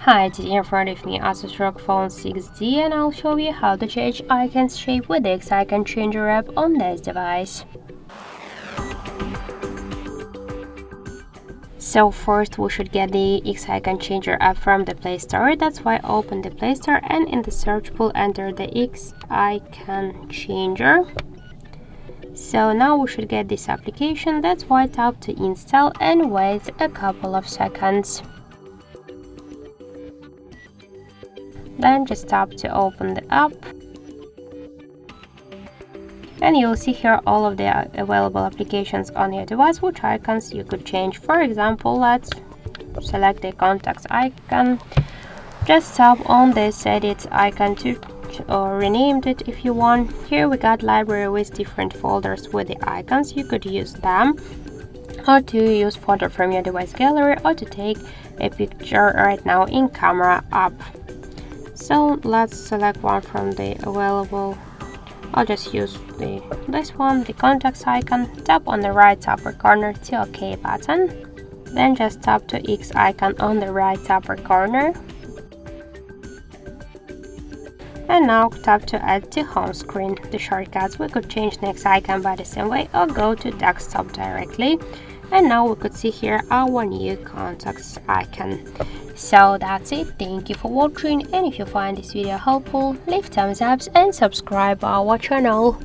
Hi, today in front of me Asus ROG Phone 6D, and I'll show you how to change icons shape with the X-Icon Changer app on this device. So first we should get the X-Icon Changer app from the Play Store. That's why open the Play Store and in the search pool enter the X-Icon Changer. So now we should get this application. That's why tap to install and wait a couple of seconds. Then just tap to open the app, and you'll see here all of the available applications on your device, which icons you could change. For example, let's select the contacts icon. Just tap on this edit icon to rename it if you want. Here we got library with different folders with the icons. You could use them, or to use photo from your device gallery, or to take a picture right now in camera app. So let's select one from the available. I'll just use this one, the contacts icon. Tap on the right upper corner to OK button. Then just tap to X icon on the right upper corner. And now tap to add to home screen. The shortcuts, we could change next icon by the same way or go to desktop directly. And now we could see here our new contacts icon. So that's it. Thank you for watching, and if you find this video helpful, leave thumbs up and subscribe our channel.